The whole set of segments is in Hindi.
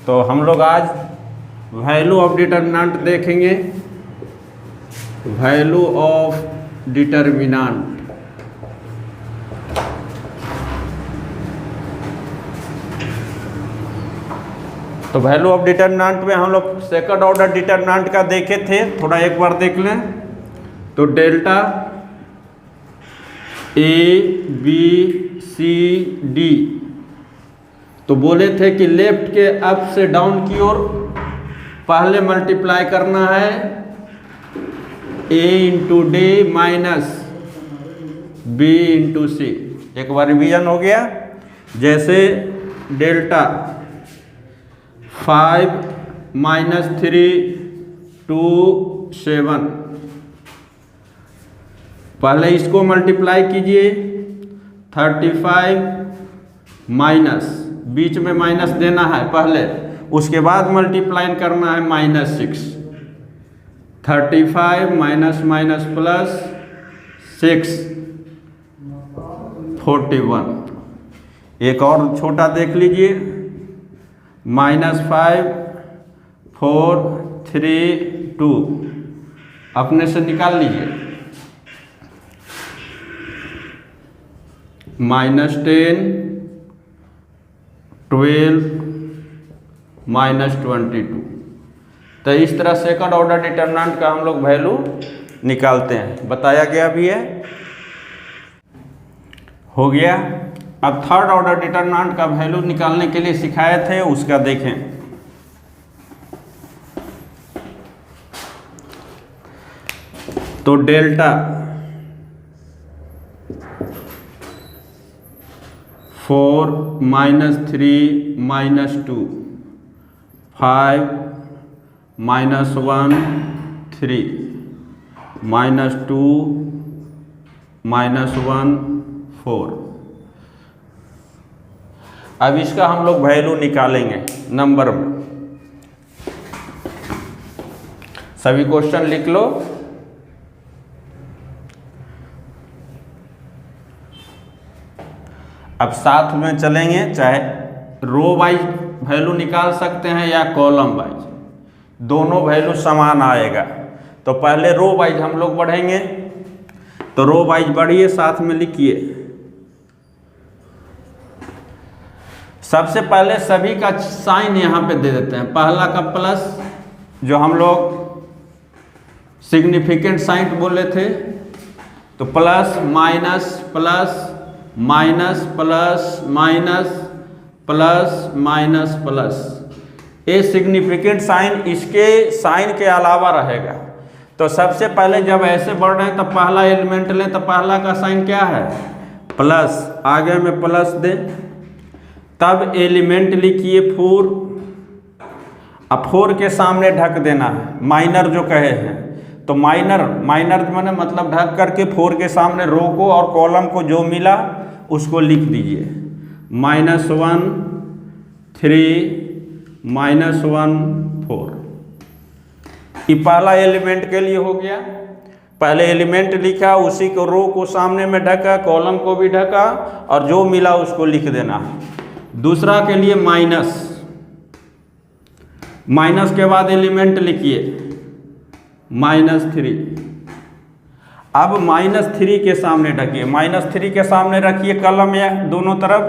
तो हम लोग आज वैल्यू ऑफ डिटरमिनेंट देखेंगे। Value of determinant. तो वैल्यू ऑफ डिटरमिनेंट में हम लोग सेकंड ऑर्डर डिटरमिनेंट का देखे थे, थोड़ा एक बार देख लें। तो delta A B C D, तो बोले थे कि लेफ्ट के अप से डाउन की ओर पहले मल्टीप्लाई करना है A into D minus B into C. एक बार रिवीजन हो गया। जैसे डेल्टा 5 माइनस 3 2 7, पहले इसको मल्टीप्लाई कीजिए 35 माइनस, बीच में माइनस देना है पहले, उसके बाद मल्टीप्लाई करना है -6। 35 माइनस माइनस प्लस 6 41। एक और छोटा देख लीजिए, -5 4 3 2, अपने से निकाल लीजिए। -10 12 -22। तो इस तरह सेकंड ऑर्डर डिटरमिनेंट का हम लोग वैल्यू निकालते हैं, बताया गया भी है। हो गया। अब थर्ड ऑर्डर डिटरमिनेंट का वैल्यू निकालने के लिए सिखाए थे, उसका देखें। तो delta 4 minus 3 minus 2 5 minus 1 3 minus 2 minus 1 4। अब इसका हम लोग वैल्यू निकालेंगे नंबर में। सभी क्वेश्चन लिख लो। अब साथ में चलेंगे, चाहे रो वाइज वैल्यू निकाल सकते हैं या कॉलम वाइज, दोनों वैल्यू समान आएगा। तो पहले रो वाइज हम लोग बढ़ेंगे। तो रो वाइज बढ़िए, साथ में लिखिए। सबसे पहले सभी का साइन यहाँ पे दे देते हैं। पहला का प्लस, जो हम लोग सिग्निफिकेंट साइन बोले थे, तो plus minus plus minus plus minus plus minus plus, ये सिग्निफिकेंट साइन इसके साइन के अलावा रहेगा। तो सबसे पहले जब ऐसे बढ़ रहे हैं तो पहला एलिमेंट लें, तो पहला का साइन क्या है? प्लस, आगे में प्लस दें, तब एलिमेंट लिखिए 4। अब 4 के सामने ढक देना है, माइनर जो कहे हैं। तो माइनर माने मतलब ढक करके 4 के सामने रो को और कॉलम को जो मिला उसको लिख दीजिए। -1 3 -1 4। ये पहला एलिमेंट के लिए हो गया। पहले एलिमेंट लिखा, उसी को रो को सामने में ढका, कॉलम को भी ढका, और जो मिला उसको लिख देना। दूसरा के लिए माइनस के बाद एलिमेंट लिखिए -3। अब -3 के सामने ढकिए, -3 के सामने रखिए कलम या दोनों तरफ,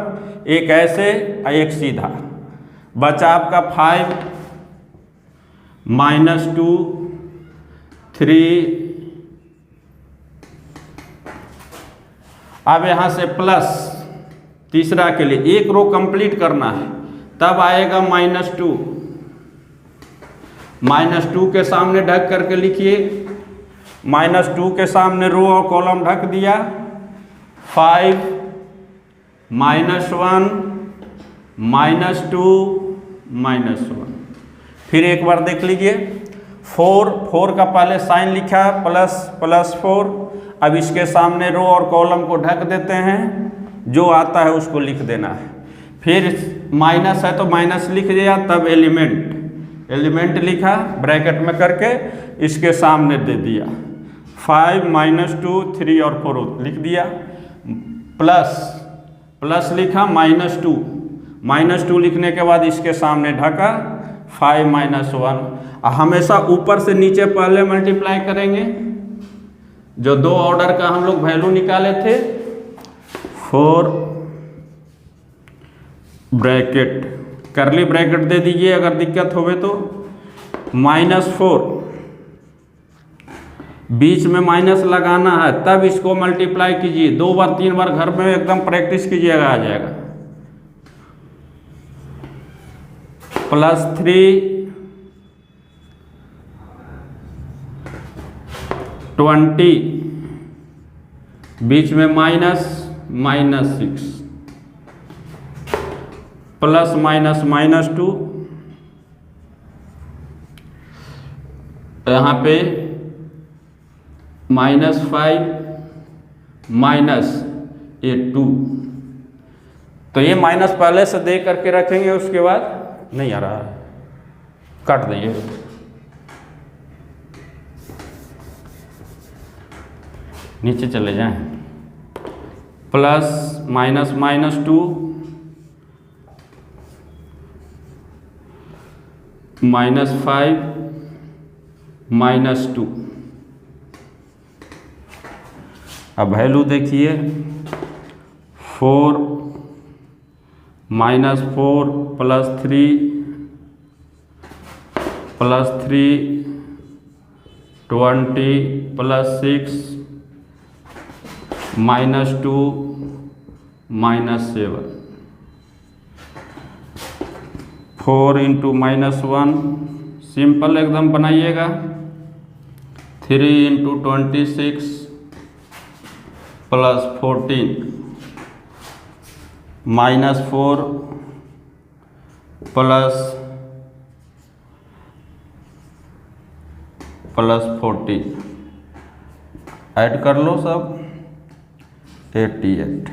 एक ऐसे और एक सीधा। बचा आपका 5 -2 3। अब यहाँ से प्लस, तीसरा के लिए एक रो कंप्लीट करना है, तब आएगा -2। -2 के सामने ढक करके लिखिए। -2 के सामने रो और कॉलम ढक दिया। 5 -1 -2 -1। फिर एक बार देख लीजिए। 4 का पहले साइन लिखा, +4। अब इसके सामने रो और कॉलम को ढक देते हैं, जो आता है उसको लिख देना है। फिर माइनस है तो माइनस लिख दिया, तब एलिमेंट लिखा ब्रैकेट में करके, इसके सामने दे दिया। 5 -2 3 और 4 लिख दिया। प्लस लिखा, -2 -2 लिखने के बाद इसके सामने ढका 5 - 1। हमेशा ऊपर से नीचे पहले मल्टीप्लाई करेंगे। जो 2 ऑर्डर का हम लोग वैल्यू निकाले थे, 4 ब्रैकेट, करली ब्रैकेट दे दीजिए अगर दिक्कत होवे तो, -4, बीच में माइनस लगाना है तब इसको मल्टीप्लाई कीजिए। 2 बार 3 बार घर में एकदम प्रैक्टिस कीजिएगा, आ जाएगा। +3 20, बीच में -6, +-2, यहाँ पे -5 -2। तो ये माइनस पहले से दे करके रखेंगे, उसके बाद नहीं आ रहा है, काट दीजिए। नीचे चले जाएं। +-2 -5 -2। अब वैल्यू देखिए, 4 -4 +3 20 +6 -2 -7। 4 × -1 सिंपल एकदम बनाइएगा। 3 × 26 +14 -4 +14 ऐड कर लो सब, 88।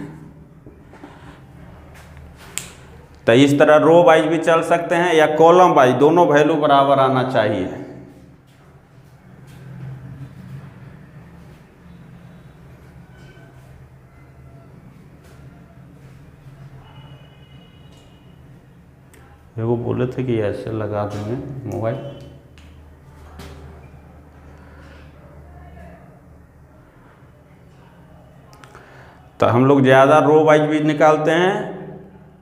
तो इस तरह रो वाइज भी चल सकते हैं या कॉलम वाइज, दोनों वैल्यू बराबर आना चाहिए। वो बोले थे कि ऐसे लगा देंगे मोबाइल। तो हम लोग ज़्यादा रो वाइज भी निकालते हैं,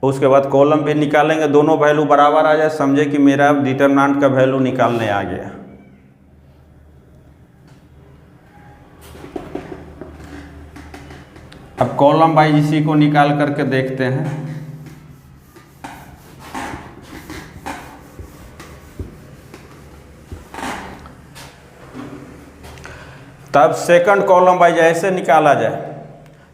उसके बाद कॉलम भी निकालेंगे, दोनों वैल्यू बराबर आ जाए, समझे कि मेरा डिटरमिनेंट का वैल्यू निकालने आ गया। अब कॉलम वाइज इसी को निकाल करके देखते हैं। तब सेकंड कॉलम वाइज ऐसे निकाला जाए,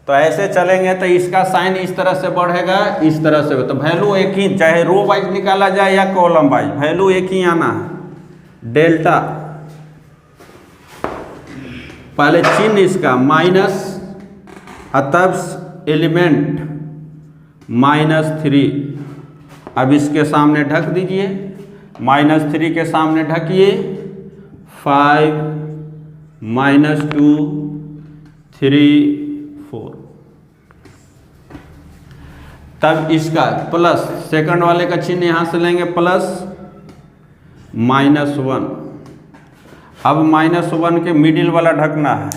तो ऐसे चलेंगे तो इसका साइन इस तरह से बढ़ेगा, इस तरह से। तो वैल्यू एक ही, चाहे रो वाइज निकाला जाए या कॉलम वाइज, वैल्यू एक ही आना है। डेल्टा, पहले चिन्ह इसका माइनस, तब एलिमेंट -3। अब इसके सामने ढक दीजिए, -3 के सामने ढकिए, 5 -2 3 4। तब इसका प्लस, सेकंड वाले का चिन्ह यहाँ से लेंगे, प्लस -1। अब -1 के मिडिल वाला ढकना है,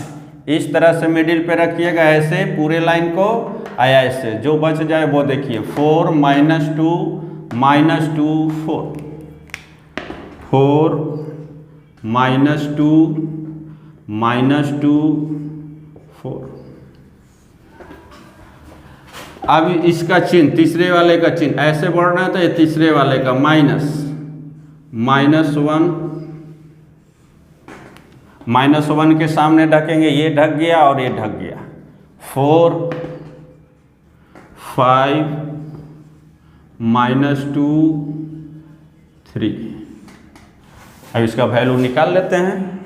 इस तरह से मिडिल पे रखिएगा, ऐसे पूरे लाइन को आया, ऐसे जो बच जाए वो देखिए। 4 -2 -2 4, 4 -2 -2 4। अब इसका चिन्ह, तीसरे वाले का चिन्ह ऐसे बढ़ना है, तो ये तीसरे वाले का -1 -1 के सामने ढकेंगे, ये ढक गया और ये ढक गया। 4 5 -2 3। अब इसका वैल्यू निकाल लेते हैं,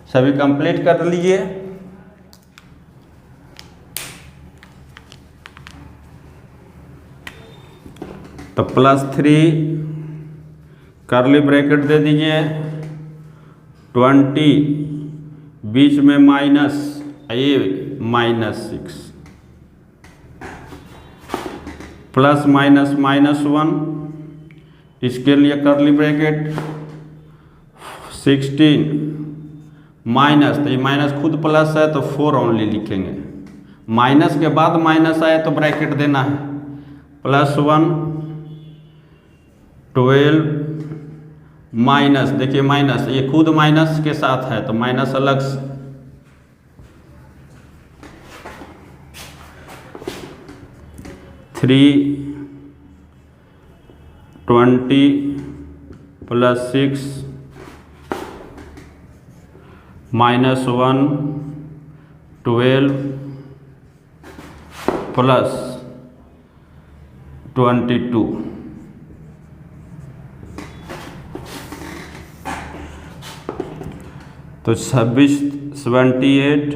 सभी कंप्लीट कर लीजिए। तो +3 कर्ली ब्रैकेट दे दीजिए, 20 बीच में माइनस, ये -6 प्लस माइनस -1, इसके लिए कर्ली ब्रैकेट 16 माइनस, तो ये माइनस खुद प्लस है तो 4 ओनली लिखेंगे, माइनस के बाद माइनस आए तो ब्रैकेट देना है, +1 12 माइनस, देखिए माइनस ये खुद माइनस के साथ है तो माइनस अलग से, -3 20 + 6 -1 12 + 22, तो 26 78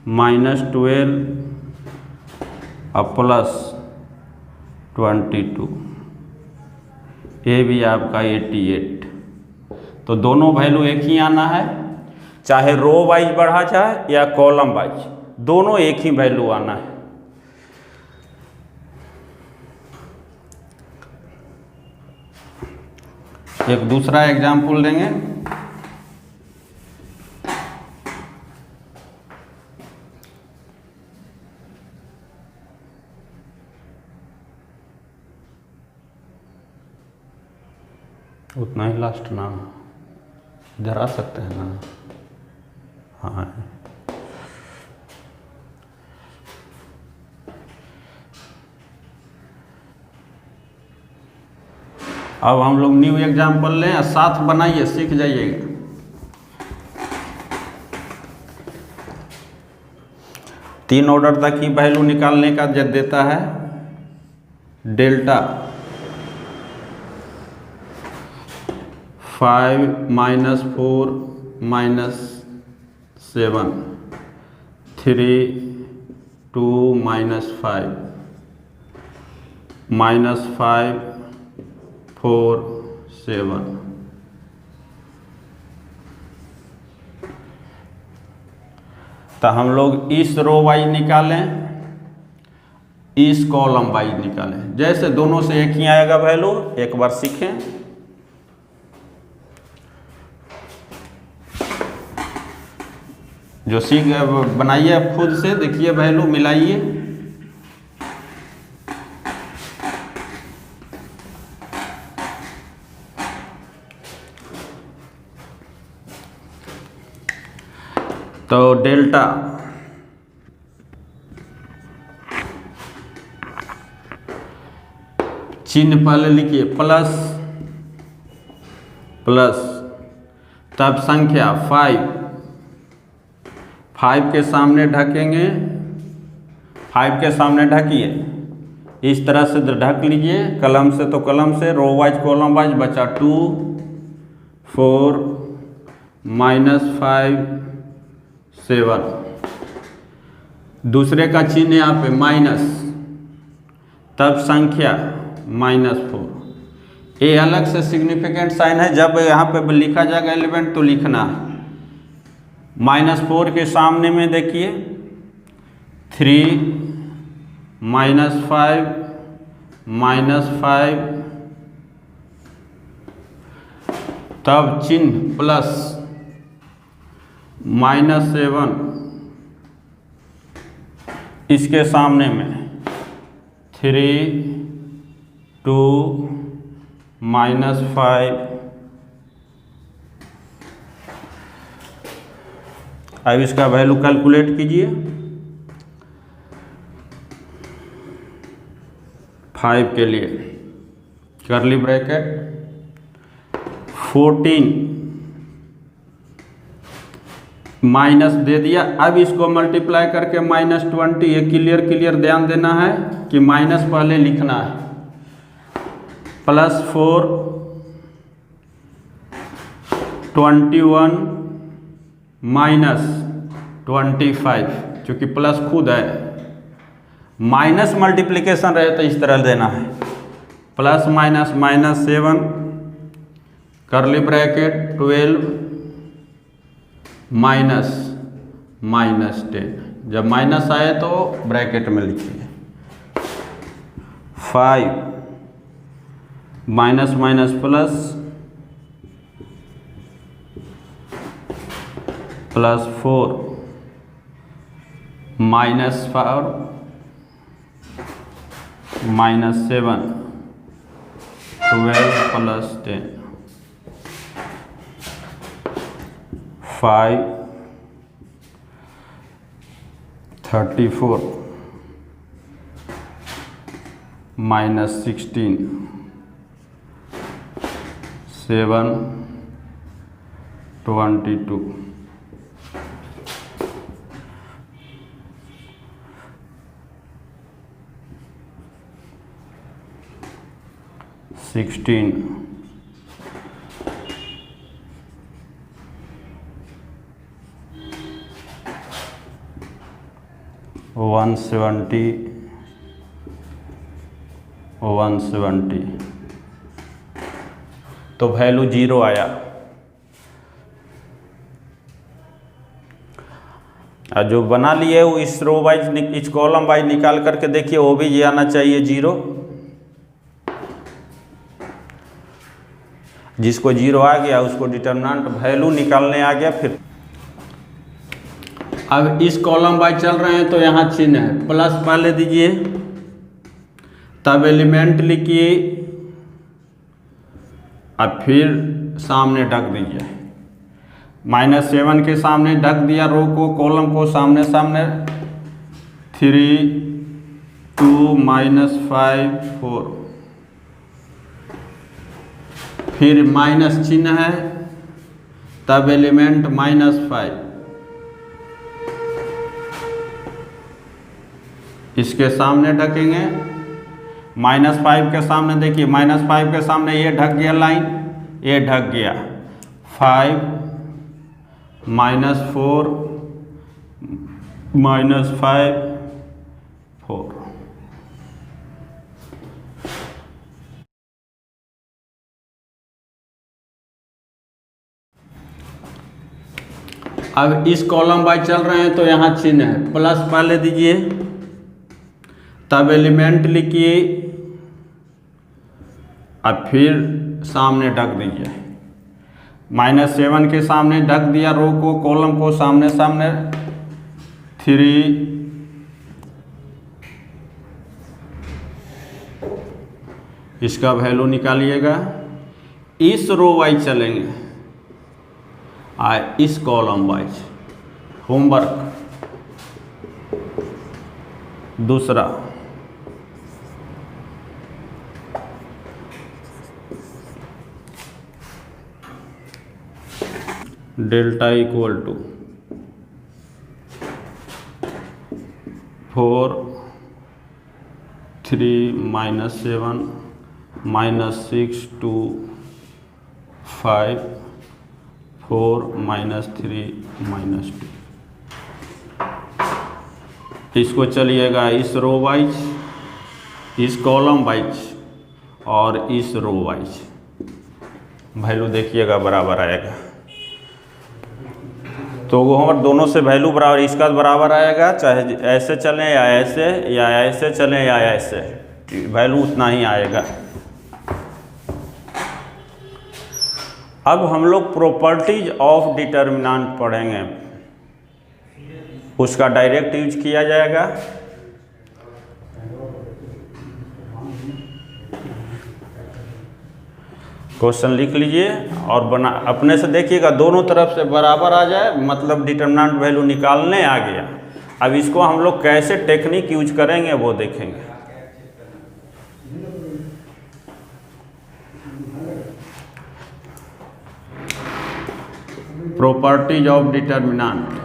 -12 और +22, ये भी आपका 88। तो दोनों वैल्यू एक ही आना है, चाहे रो वाइज बढ़ा जाए या कॉलम वाइज, दोनों एक ही वैल्यू आना है। एक दूसरा एग्जाम्पल देंगे, उतना ही लास्ट ना, इधर आ सकते हैं ना, हाँ अब हम लोग न्यू एग्जाम्पल लें, साथ बनाइए, सीख जाइएगा। तीन ऑर्डर तक ही वैल्यू निकालने का जब देता है, डेल्टा 5 -4 -7 3 2 -5 -5 4 7, तो हम लोग इस रो वाइज निकालें, इस कॉलम वाइज निकालें, जैसे दोनों से एक ही आएगा वैल्यू, एक बार सीखें। जो सीख बनाइए आप खुद से, देखिए वैल्यू मिलाइए, तो डेल्टा चिन्ह पहले लिखिए, प्लस प्लस, तब संख्या 5 के सामने ढकेंगे, 5 के सामने ढकिए, इस तरह से ढक लीजिए, कलम से तो कलम से, रो वाइज कॉलम वाइज, बचा 2 4 -5 7, दूसरे का चिन्ह यहाँ पे माइनस, तब संख्या -4, ये अलग से सिग्निफिकेंट साइन है, जब यहाँ पे लिखा जाएगा एलिमेंट तो लिखना है। -4 के सामने में देखिए 3 -5 -5, तब चिन्ह प्लस -7, इसके सामने में 3 2 -5, अब इसका वैल्यू कैलकुलेट कीजिए, 5 के लिए कर्ली ब्रैकेट 14 माइनस दे दिया, अब इसको मल्टीप्लाई करके -20, ये क्लियर ध्यान देना है कि माइनस पहले लिखना है, +4 21 -25, चूँकि प्लस खुद है, माइनस मल्टीप्लिकेशन रहे तो इस तरह देना है, +- -7 कर्ली ब्रैकेट 12 -10, जब माइनस आए तो ब्रैकेट में लिखिए, 5 minus minus plus plus 4 -4 -7 12 plus 10 5 34 -16 7 22 16 170 170। तो वैल्यू 0 आया। और जो बना लिए वो इस रो वाइज इस कॉलम वाइज निकाल करके देखिए, वो भी ये आना चाहिए 0। जिसको 0 आ गया उसको डिटरमिनेंट वैल्यू निकालने आ गया। फिर अब इस कॉलम वाइज चल रहे हैं तो यहाँ चिन्ह है, प्लस पहले दीजिए, तब एलिमेंट लिखिए और फिर सामने ढक दीजिए। -7 के सामने ढक दिया रो को, कॉलम को सामने सामने 3 2 -5 4, फिर माइनस चिन्ह है, तब एलिमेंट -5, इसके सामने ढकेंगे। -5 के सामने देखिए, -5 के सामने ये ढक गया लाइन, ये ढक गया। 5 -4 -5 4। अब इस कॉलम वाइज चल रहे हैं तो यहाँ चिन्ह है, प्लस पहले दीजिए, तब एलिमेंट लिखिए और फिर सामने ढक दीजिए। -7 के सामने ढक दिया रो को, कॉलम को सामने सामने 3 इसका वैल्यू निकालिएगा। इस रो वाइज चलेंगे इस कॉलम वाइज। होमवर्क दूसरा, डेल्टा इक्वल टू 4 3 -7 -6 2 5 4 -3 -2। इसको चलिएगा इस रो वाइज, इस कॉलम वाइज और इस रो वाइज, वैल्यू देखिएगा बराबर आएगा। तो वो हमारे दोनों से वैल्यू बराबर, इसका बराबर आएगा, चाहे ऐसे चलें या ऐसे, या ऐसे चलें या ऐसे, वैल्यू उतना ही आएगा। अब हम लोग प्रॉपर्टीज ऑफ डिटर्मिनेंट पढ़ेंगे, उसका डायरेक्ट यूज किया जाएगा। क्वेश्चन लिख लीजिए और बना अपने से देखिएगा, दोनों तरफ से बराबर आ जाए, मतलब डिटर्मिनेंट वैल्यू निकालने आ गया। अब इसको हम लोग कैसे टेक्निक यूज करेंगे वो देखेंगे। Properties of determinant.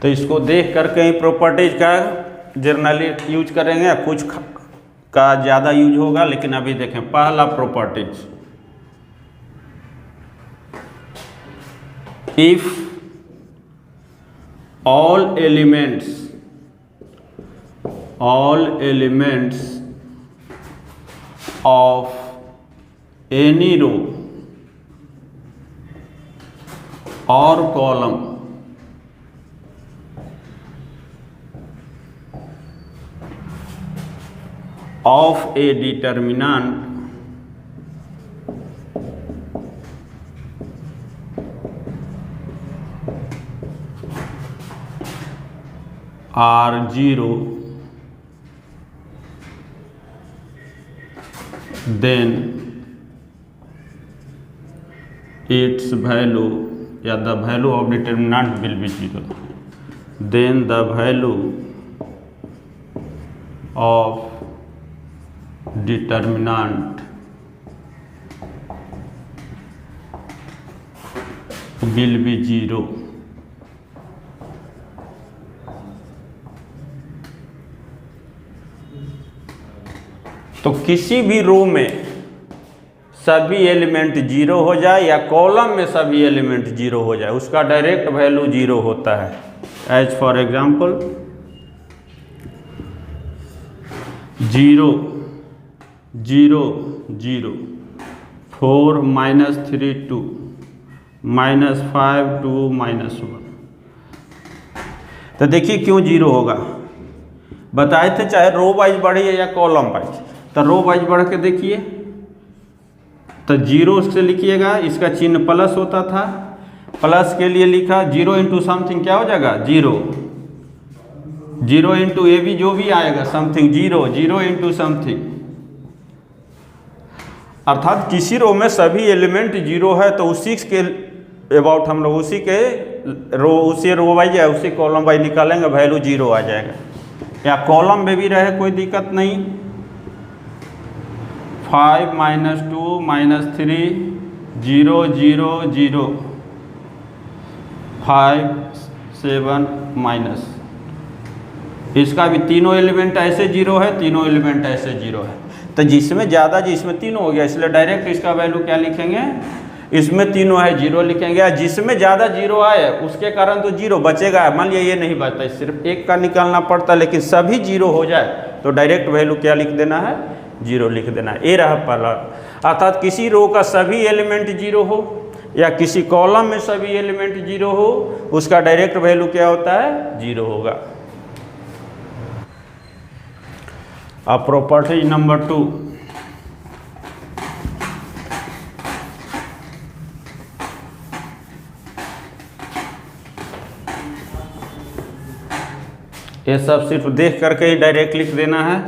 तो इसको देख कर कहीं प्रॉपर्टीज का जनरली यूज करेंगे या कुछ का ज़्यादा यूज होगा, लेकिन अभी देखें पहला properties, if all elements of any row or column of a determinant are 0, then its value या the value of determinant will be 0. Then the value of determinant will be 0. तो किसी भी रो में सभी एलिमेंट 0 हो जाए या कॉलम में सभी एलिमेंट 0 हो जाए, उसका डायरेक्ट वैल्यू 0 होता है। As for example 0 0 0 4 -3 2 -5 2 -1। तो देखिए क्यों 0 होगा, बताए थे चाहे रो वाइज बढ़ी या कॉलम वाइज। तो रो वाइज बढ़ के देखिए, तो 0 से लिखिएगा, इसका चिन्ह प्लस होता था, प्लस के लिए लिखा 0 इंटू समथिंग क्या हो जाएगा 0, 0 इंटू ए भी जो भी आएगा समथिंग 0, 0 इंटू समथिंग, अर्थात किसी रो में सभी एलिमेंट 0 है तो उसी के अबाउट हम लोग उसी के उसी रो वाइज या उसी कॉलम वाइज निकालेंगे, वैल्यू 0 आ जाएगा। या कॉलम में भी रहे कोई दिक्कत नहीं, 5 -2 -3 0 0 0 5 7 माइनस, इसका भी तीनों एलिमेंट ऐसे 0 है, तीनों एलिमेंट ऐसे 0 है। तो जिसमें ज़्यादा जिसमें तीनों हो गया, इसलिए डायरेक्ट इसका वैल्यू क्या लिखेंगे, इसमें तीनों है 0 लिखेंगे। या जिसमें ज़्यादा 0 आए उसके कारण तो 0 बचेगा, मान लिया ये नहीं बचता, सिर्फ एक का निकालना पड़ता, लेकिन सभी 0 हो जाए तो डायरेक्ट वैल्यू क्या लिख देना है 0 लिख देना है। ये रहा पहला, अर्थात किसी रो का सभी एलिमेंट 0 हो या किसी कॉलम में सभी एलिमेंट 0 हो, उसका डायरेक्ट वैल्यू क्या होता है 0 होगा। अब प्रॉपर्टी नंबर 2, ये सब सिर्फ देख करके ही डायरेक्ट लिख देना है,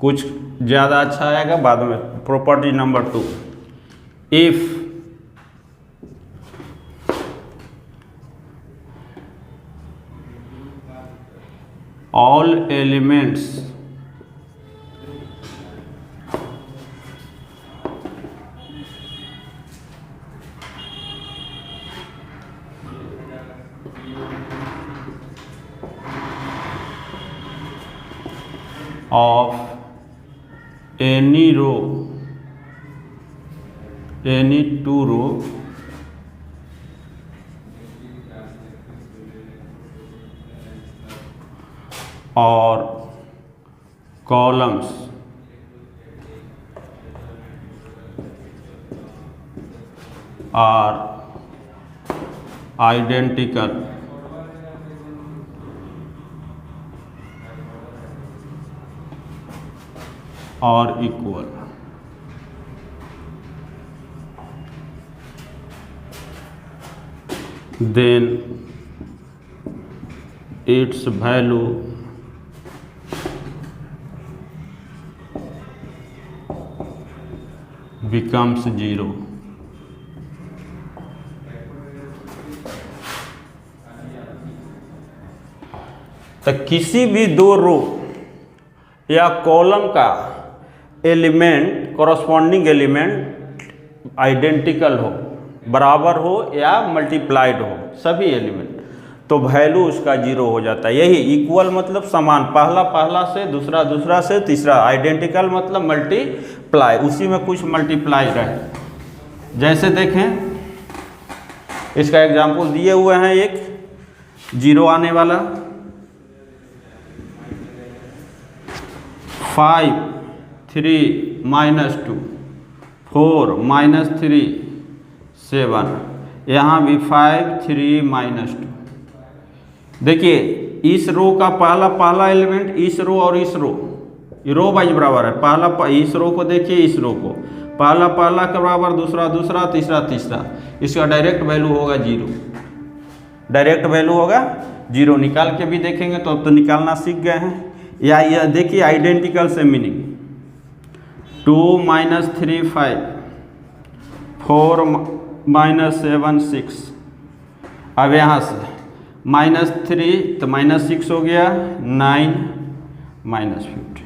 कुछ ज़्यादा अच्छा आएगा बाद में। Property number 2, if all elements of any row, any two row or columns are identical or equal, then its value becomes 0। तो किसी भी दो रो या कॉलम का एलिमेंट कॉरस्पॉन्डिंग एलिमेंट आइडेंटिकल हो, बराबर हो या मल्टीप्लाइड हो, सभी एलिमेंट, तो वैल्यू उसका 0 हो जाता है। यही इक्वल मतलब समान, पहला पहला से, दूसरा दूसरा से, तीसरा। आइडेंटिकल मतलब मल्टीप्लाई, उसी में कुछ मल्टीप्लाई रहे। जैसे देखें, इसका एग्जाम्पल दिए हुए हैं, एक 0 आने वाला, 5 3 -2 4 -3 7, यहाँ भी 5 3 -2। देखिए इस रो का पहला पहला एलिमेंट, इस रो और इस रो वाइज बराबर है। पहला इस रो को देखिए, इस रो को पहला पहला के बराबर, दूसरा दूसरा, तीसरा तीसरा। इसका डायरेक्ट वैल्यू होगा 0, डायरेक्ट वैल्यू होगा 0। निकाल के भी देखेंगे तो अब तो निकालना सीख गए हैं। या यह देखिए आइडेंटिकल से मीनिंग, 2 -3 5, 4 -7 6। अब यहाँ से -3 तो -6 हो गया, 9 -15।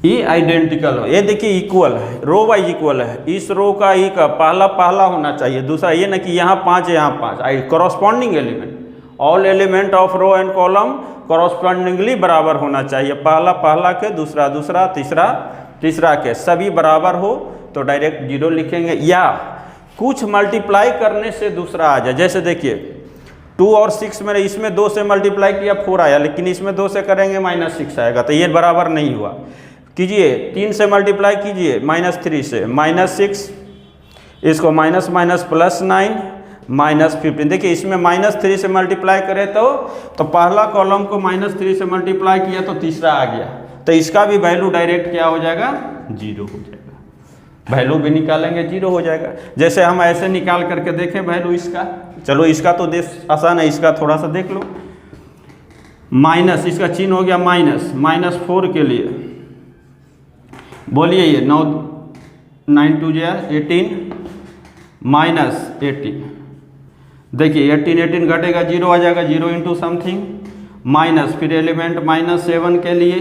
ये आइडेंटिकल है, ये देखिए इक्वल है, रो वाइज इक्वल है। इस रो का ही का पहला पहला होना चाहिए, दूसरा ये ना कि यहाँ 5 यहाँ 5। Corresponding element, all element of row and column correspondingly बराबर होना चाहिए। पहला पहला के, दूसरा दूसरा, तीसरा तीसरा के, सभी बराबर हो तो डायरेक्ट 0 लिखेंगे। या कुछ मल्टीप्लाई करने से दूसरा आ जाए। जैसे देखिए 2 और 6 में, इसमें 2 से मल्टीप्लाई किया 4 आया, लेकिन इसमें 2 से करेंगे -6 आएगा, तो ये बराबर नहीं हुआ। कीजिए 3 से मल्टीप्लाई कीजिए, -3 से, -6, इसको माइनस माइनस +9 -15। देखिए इसमें -3 से मल्टीप्लाई करें तो पहला कॉलम को -3 से मल्टीप्लाई किया तो तीसरा आ गया, तो इसका भी वैल्यू डायरेक्ट क्या हो जाएगा, 0 हो जाएगा। वैल्यू भी निकालेंगे 0 हो जाएगा। जैसे हम ऐसे निकाल करके देखें वैल्यू इसका, चलो इसका तो आसान है, इसका थोड़ा सा देख लो। माइनस, इसका चिन्ह हो गया -4 के लिए, बोलिए ये 9 2 18 -18। देखिए 18 घटेगा 0 आ जाएगा, 0 इंटू समथिंग माइनस, फिर एलिमेंट -7 के लिए,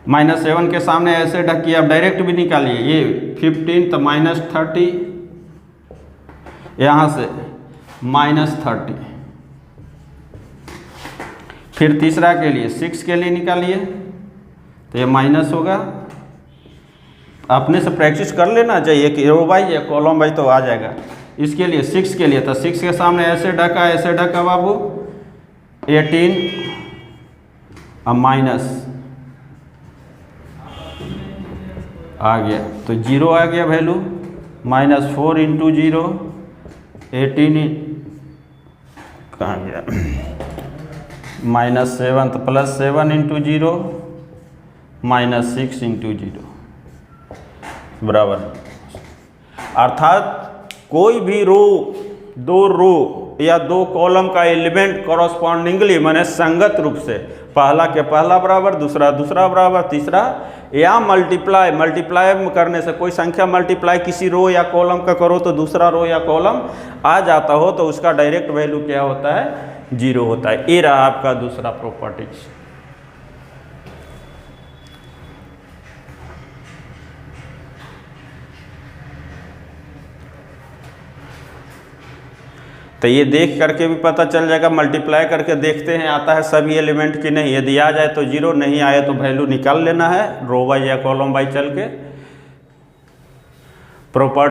-7 के सामने ऐसे ढकिए। अब डायरेक्ट भी निकालिए, ये 15 तो -30, यहाँ से -30। फिर तीसरा के लिए 6 के लिए निकालिए, तो ये माइनस होगा। अपने से प्रैक्टिस कर लेना चाहिए कि रो वाइज या कॉलम वाइज तो आ जाएगा। इसके लिए 6 के लिए, तो 6 के सामने ऐसे ढका बाबू, 18 अब माइनस आ गया, तो 0 आ गया वैल्यू। -4 इंटू 0 18 कहाँ गया, -7 तो +7 इंटू 0 -6 इंटू 0 बराबर। अर्थात कोई भी रो, 2 रो या 2 कॉलम का एलिमेंट कॉरस्पॉन्डिंगली माने संगत रूप से, पहला के पहला बराबर, दूसरा दूसरा बराबर, तीसरा, या मल्टीप्लाई करने से, कोई संख्या मल्टीप्लाई किसी रो या कॉलम का करो तो दूसरा रो या कॉलम आ जाता हो तो उसका डायरेक्ट वैल्यू क्या होता है, 0 होता है। ये रहा आपका दूसरा प्रॉपर्टीज। तो ये देख करके भी पता चल जाएगा, मल्टीप्लाई करके देखते हैं आता है सभी एलिमेंट की नहीं, यदि आ जाए तो 0, नहीं आए तो वैल्यू निकाल लेना है रो वाइज या कॉलम वाइज चल के। प्रॉपर्टी